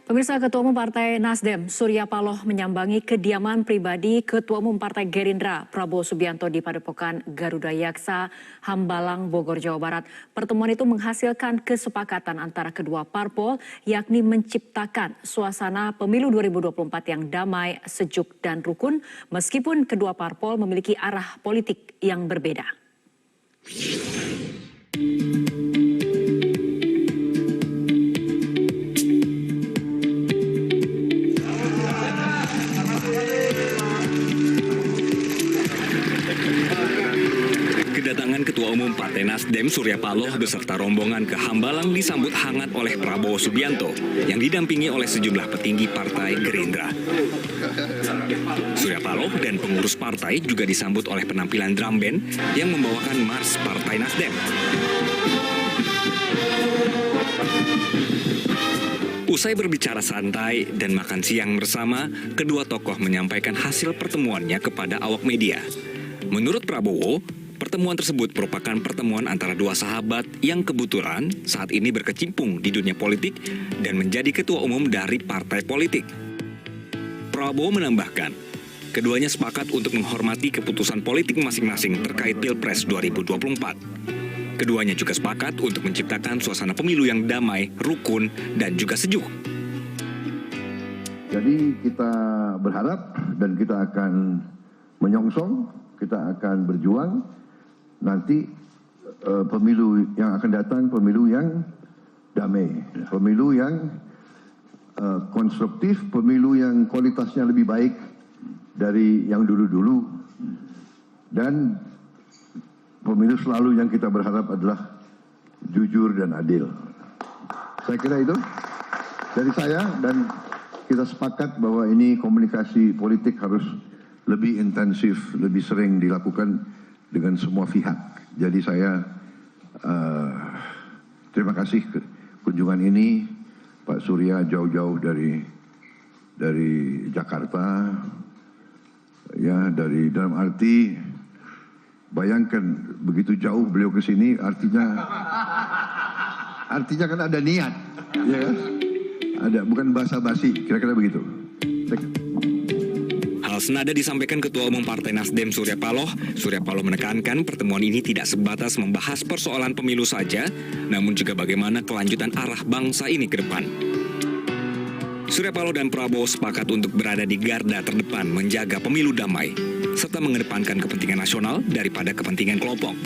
Pemirsa, Ketua Umum Partai Nasdem, Surya Paloh menyambangi kediaman pribadi Ketua Umum Partai Gerindra, Prabowo Subianto di Padepokan Garuda Yaksa, Hambalang, Bogor, Jawa Barat. Pertemuan itu menghasilkan kesepakatan antara kedua parpol, yakni menciptakan suasana pemilu 2024 yang damai, sejuk, dan rukun, meskipun kedua parpol memiliki arah politik yang berbeda. Kedatangan Ketua Umum Partai Nasdem Surya Paloh beserta rombongan ke Hambalang disambut hangat oleh Prabowo Subianto yang didampingi oleh sejumlah petinggi Partai Gerindra. Surya Paloh dan pengurus partai juga disambut oleh penampilan drum band yang membawakan Mars Partai Nasdem. Usai berbicara santai dan makan siang bersama, kedua tokoh menyampaikan hasil pertemuannya kepada awak media. Menurut Prabowo, pertemuan tersebut merupakan pertemuan antara dua sahabat yang kebetulan saat ini berkecimpung di dunia politik dan menjadi ketua umum dari partai politik. Prabowo menambahkan, keduanya sepakat untuk menghormati keputusan politik masing-masing terkait Pilpres 2024. Keduanya juga sepakat untuk menciptakan suasana pemilu yang damai, rukun, dan juga sejuk. Jadi kita berharap dan kita akan menyongsong, kita akan berjuang. Nanti pemilu yang akan datang, pemilu yang damai, pemilu yang konstruktif, pemilu yang kualitasnya lebih baik dari yang dulu-dulu, dan pemilu selalu yang kita berharap adalah jujur dan adil. Saya kira itu dari saya, dan kita sepakat bahwa ini komunikasi politik harus lebih intensif, lebih sering dilakukan dengan semua pihak. Jadi saya terima kasih kunjungan ini, Pak Surya jauh-jauh dari Jakarta, ya, dari dalam arti bayangkan begitu jauh beliau ke sini, artinya kan ada niat, ya kan? Ada, bukan basa-basi, kira-kira begitu. Hal senada disampaikan Ketua Umum Partai Nasdem Surya Paloh. Surya Paloh menekankan pertemuan ini tidak sebatas membahas persoalan pemilu saja, namun juga bagaimana kelanjutan arah bangsa ini ke depan. Surya Paloh dan Prabowo sepakat untuk berada di garda terdepan menjaga pemilu damai, serta mengedepankan kepentingan nasional daripada kepentingan kelompok.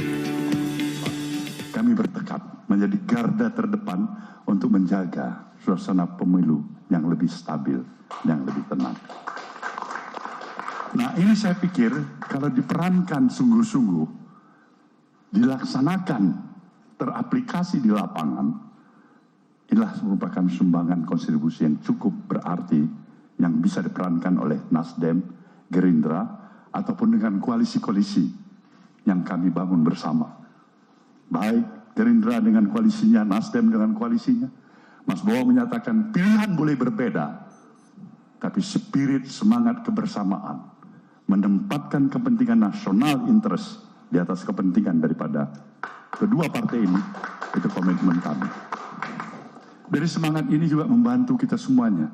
Kami bertekad menjadi garda terdepan untuk menjaga suasana pemilu yang lebih stabil, yang lebih tenang. Nah, ini saya pikir kalau diperankan sungguh-sungguh, dilaksanakan, teraplikasi di lapangan, inilah merupakan sumbangan kontribusi yang cukup berarti yang bisa diperankan oleh Nasdem, Gerindra, ataupun dengan koalisi-koalisi yang kami bangun bersama. Baik Gerindra dengan koalisinya, Nasdem dengan koalisinya. Mas Bowo menyatakan pilihan boleh berbeda, tapi spirit semangat kebersamaan, menempatkan kepentingan nasional interest di atas kepentingan daripada kedua partai ini, itu komitmen kami. Dari semangat ini juga membantu kita semuanya.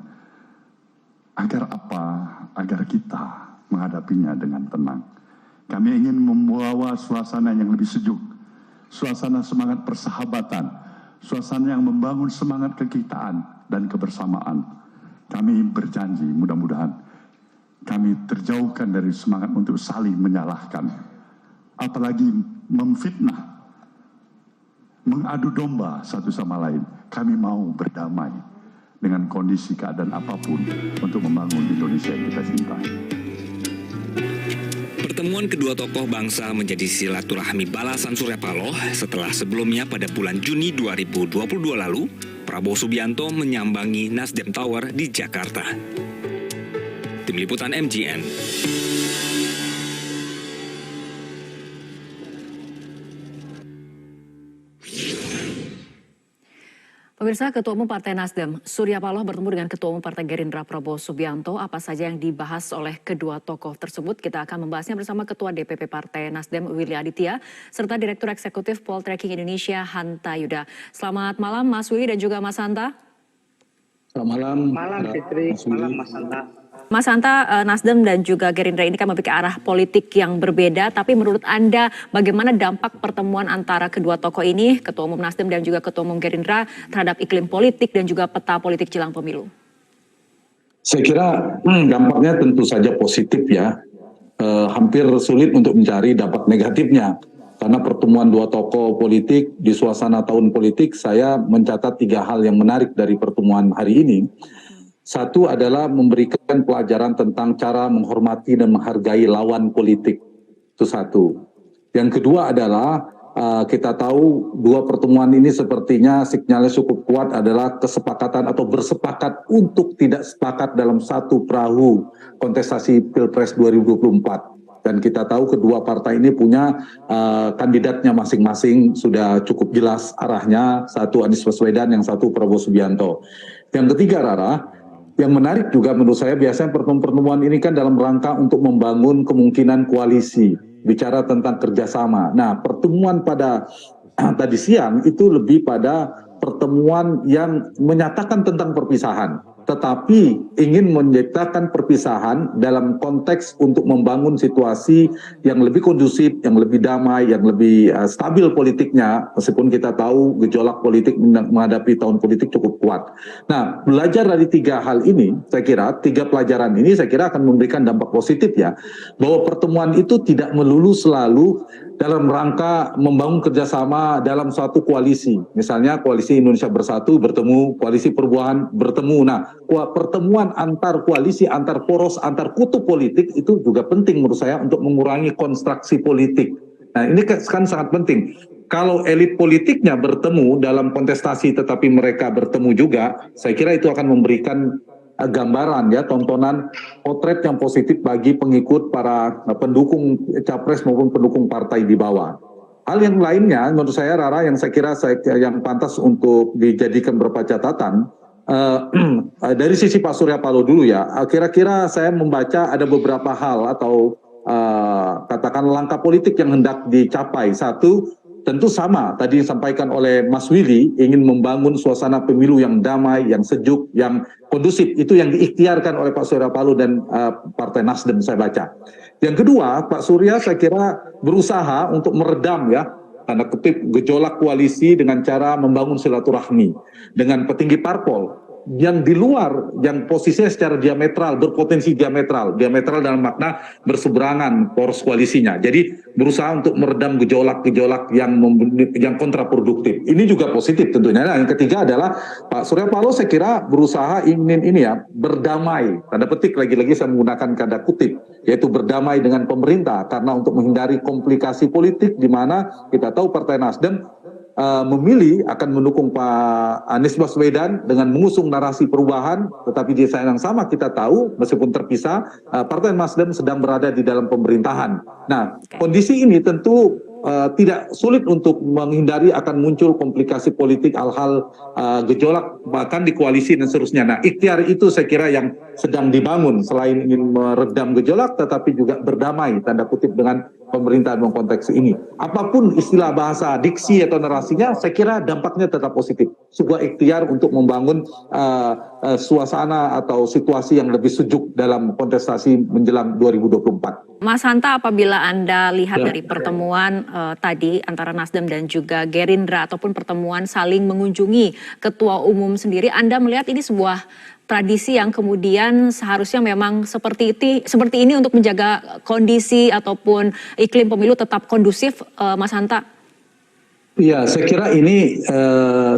Agar apa? Agar kita menghadapinya dengan tenang. Kami ingin membawa suasana yang lebih sejuk, suasana semangat persahabatan, suasana yang membangun semangat kekitaan dan kebersamaan. Kami berjanji mudah-mudahan kami terjauhkan dari semangat untuk saling menyalahkan, apalagi memfitnah, mengadu domba satu sama lain. Kami mau berdamai dengan kondisi keadaan apapun untuk membangun Indonesia yang kita cintai. Pertemuan kedua tokoh bangsa menjadi silaturahmi balasan Surya Paloh setelah sebelumnya pada bulan Juni 2022 lalu, Prabowo Subianto menyambangi Nasdem Tower di Jakarta. Tim Liputan MGN. Pemirsa, Ketua Umum Partai Nasdem, Surya Paloh bertemu dengan Ketua Umum Partai Gerindra, Prabowo Subianto. Apa saja yang dibahas oleh kedua tokoh tersebut? Kita akan membahasnya bersama Ketua DPP Partai Nasdem, Willy Aditya, serta Direktur Eksekutif Poltreking Indonesia, Hanta Yuda. Selamat malam, Mas Willy dan juga Mas Hanta. Selamat malam. Malam Fitri, malam Mas Hanta. Mas Hanta, Nasdem dan juga Gerindra ini kan memiliki arah politik yang berbeda, tapi menurut Anda bagaimana dampak pertemuan antara kedua tokoh ini, Ketua Umum Nasdem dan juga Ketua Umum Gerindra terhadap iklim politik dan juga peta politik jelang pemilu? Saya kira dampaknya tentu saja positif ya. Hampir sulit untuk mencari dampak negatifnya. Karena pertemuan dua tokoh politik di suasana tahun politik, saya mencatat 3 hal yang menarik dari pertemuan hari ini. Satu adalah memberikan pelajaran tentang cara menghormati dan menghargai lawan politik. Itu satu. Yang kedua adalah kita tahu dua pertemuan ini sepertinya sinyalnya cukup kuat adalah kesepakatan atau bersepakat untuk tidak sepakat dalam satu perahu kontestasi Pilpres 2024. Dan kita tahu kedua partai ini punya kandidatnya masing-masing sudah cukup jelas arahnya, satu Anies Baswedan, yang satu Prabowo Subianto. Yang ketiga, Rara, yang menarik juga menurut saya biasanya pertemuan ini kan dalam rangka untuk membangun kemungkinan koalisi, bicara tentang kerjasama. Nah, pertemuan pada tadi siang itu lebih pada pertemuan yang menyatakan tentang perpisahan, tetapi ingin menciptakan perpisahan dalam konteks untuk membangun situasi yang lebih kondusif, yang lebih damai, yang lebih stabil politiknya, meskipun kita tahu gejolak politik menghadapi tahun politik cukup kuat. Nah, belajar dari 3 hal ini, saya kira 3 pelajaran ini saya kira akan memberikan dampak positif ya, bahwa pertemuan itu tidak melulu selalu dalam rangka membangun kerjasama dalam suatu koalisi. Misalnya koalisi Indonesia Bersatu bertemu, koalisi perubahan bertemu. Nah, pertemuan antar koalisi, antar poros, antar kutub politik itu juga penting menurut saya untuk mengurangi konstruksi politik. Nah, ini kan sangat penting. Kalau elit politiknya bertemu dalam kontestasi tetapi mereka bertemu juga, saya kira itu akan memberikan gambaran ya, tontonan potret yang positif bagi pengikut para pendukung capres maupun pendukung partai di bawah. Hal yang lainnya menurut saya, Rara, yang saya kira yang pantas untuk dijadikan beberapa catatan dari sisi Pak Surya Paloh dulu ya. Kira-kira saya membaca ada beberapa hal atau katakan langkah politik yang hendak dicapai. Satu, tentu sama tadi disampaikan oleh Mas Willy, ingin membangun suasana pemilu yang damai, yang sejuk, yang kondusif. Itu yang diikhtiarkan oleh Pak Surya Paloh dan Partai Nasdem saya baca. Yang kedua, Pak Surya saya kira berusaha untuk meredam ya, tanda kutip, gejolak koalisi dengan cara membangun silaturahmi dengan petinggi parpol yang di luar, yang posisinya secara diametral, berpotensi diametral dalam makna berseberangan poros koalisinya. Jadi berusaha untuk meredam gejolak-gejolak yang kontraproduktif. Ini juga positif tentunya. Nah, yang ketiga adalah Pak Surya Paloh saya kira berusaha ingin ini ya, berdamai, tanda petik lagi-lagi saya menggunakan kata kutip, yaitu berdamai dengan pemerintah karena untuk menghindari komplikasi politik di mana kita tahu Partai Nasdem memilih akan mendukung Pak Anies Baswedan dengan mengusung narasi perubahan, tetapi di saat yang sama kita tahu meskipun terpisah Partai Nasdem sedang berada di dalam pemerintahan. Nah, kondisi ini tentu tidak sulit untuk menghindari akan muncul komplikasi politik, hal-hal gejolak bahkan di koalisi dan seterusnya. Nah, ikhtiar itu saya kira yang sedang dibangun selain ingin meredam gejolak tetapi juga berdamai tanda kutip dengan pemerintahan dalam konteks ini. Apapun istilah bahasa, diksi atau narasinya, saya kira dampaknya tetap positif. Sebuah ikhtiar untuk membangun suasana atau situasi yang lebih sejuk dalam kontestasi menjelang 2024. Mas Hanta, apabila Anda lihat dari pertemuan tadi antara Nasdem dan juga Gerindra ataupun pertemuan saling mengunjungi ketua umum sendiri, Anda melihat ini sebuah tradisi yang kemudian seharusnya memang seperti ini untuk menjaga kondisi ataupun iklim pemilu tetap kondusif, Mas Hanta? Iya, saya kira ini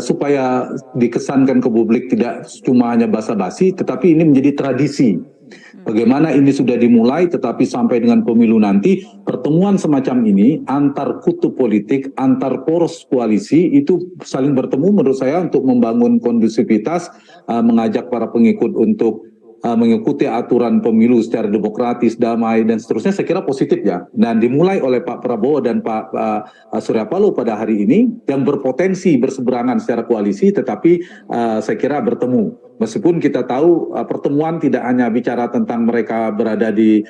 supaya dikesankan ke publik tidak cuma hanya basa-basi, tetapi ini menjadi tradisi. Bagaimana ini sudah dimulai, tetapi sampai dengan pemilu nanti, pertemuan semacam ini antar kutub politik, antar poros koalisi itu saling bertemu menurut saya untuk membangun kondusivitas, mengajak para pengikut untuk mengikuti aturan pemilu secara demokratis, damai, dan seterusnya. Saya kira positif ya. Dan dimulai oleh Pak Prabowo dan Pak Surya Paloh pada hari ini yang berpotensi berseberangan secara koalisi, tetapi saya kira bertemu. Meskipun kita tahu pertemuan tidak hanya bicara tentang mereka berada di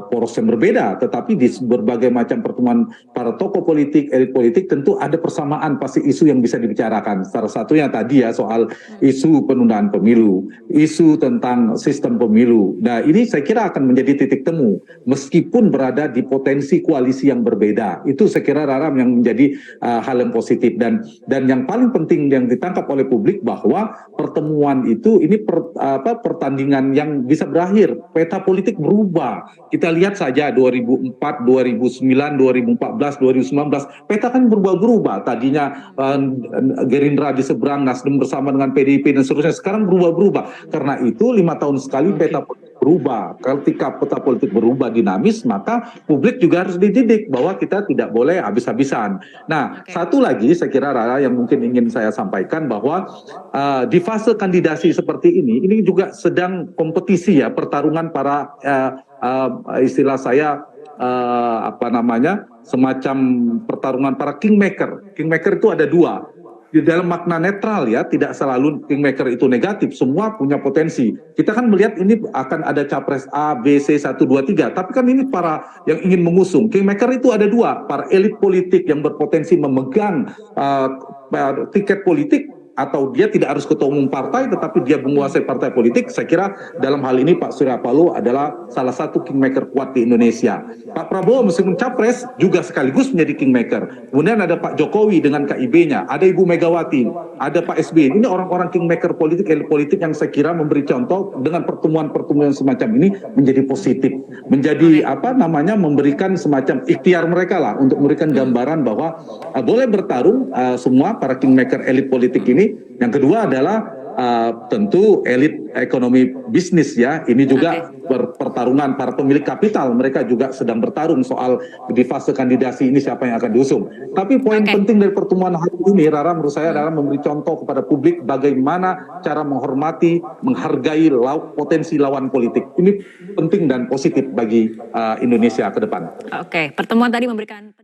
poros yang berbeda, tetapi di berbagai macam pertemuan para tokoh politik, elit politik tentu ada persamaan pasti isu yang bisa dibicarakan. Salah satunya tadi ya soal isu penundaan pemilu, isu tentang sistem pemilu. Nah ini saya kira akan menjadi titik temu meskipun berada di potensi koalisi yang berbeda. Itu saya kira Raram yang menjadi hal yang positif dan yang paling penting yang ditangkap oleh publik bahwa pertemuan itu ini pertandingan yang bisa berakhir. Peta politik berubah. Kita lihat saja 2004, 2009, 2014, 2019. Peta kan berubah-berubah. Tadinya Gerindra di seberang, Nasdem bersama dengan PDIP dan seterusnya. Sekarang berubah-berubah. Karena itu 5 tahun sekali peta politik berubah. Ketika peta politik berubah dinamis, maka publik juga harus dididik bahwa kita tidak boleh habis-habisan. Nah, satu lagi saya kira Rara yang mungkin ingin saya sampaikan bahwa di fase kandidasi seperti ini juga sedang kompetisi ya, pertarungan para istilah saya semacam pertarungan para kingmaker. Kingmaker itu ada 2. Di dalam makna netral ya, tidak selalu kingmaker itu negatif, semua punya potensi. Kita kan melihat ini akan ada capres A, B, C, 1, 2, 3, tapi kan ini para yang ingin mengusung. Kingmaker itu ada 2, para elit politik yang berpotensi memegang tiket politik, atau dia tidak harus ketua umum partai tetapi dia menguasai partai politik. Saya kira dalam hal ini Pak Surya Paloh adalah salah satu kingmaker kuat di Indonesia. Pak Prabowo meskipun capres juga sekaligus menjadi kingmaker. Kemudian ada Pak Jokowi dengan KIB-nya, ada Ibu Megawati, ada Pak SBY. Ini orang-orang kingmaker politik, elit politik yang saya kira memberi contoh dengan pertemuan-pertemuan semacam ini menjadi positif, menjadi memberikan semacam ikhtiar mereka lah untuk memberikan gambaran bahwa boleh bertarung semua para kingmaker elit politik ini. Yang kedua adalah tentu elit ekonomi bisnis ya, ini juga pertarungan para pemilik kapital, mereka juga sedang bertarung soal di fase kandidasi ini siapa yang akan diusung. Tapi poin penting dari pertemuan hari ini Rara, menurut saya adalah memberi contoh kepada publik bagaimana cara menghormati, menghargai potensi lawan politik. Ini penting dan positif bagi Indonesia ke depan. Pertemuan tadi memberikan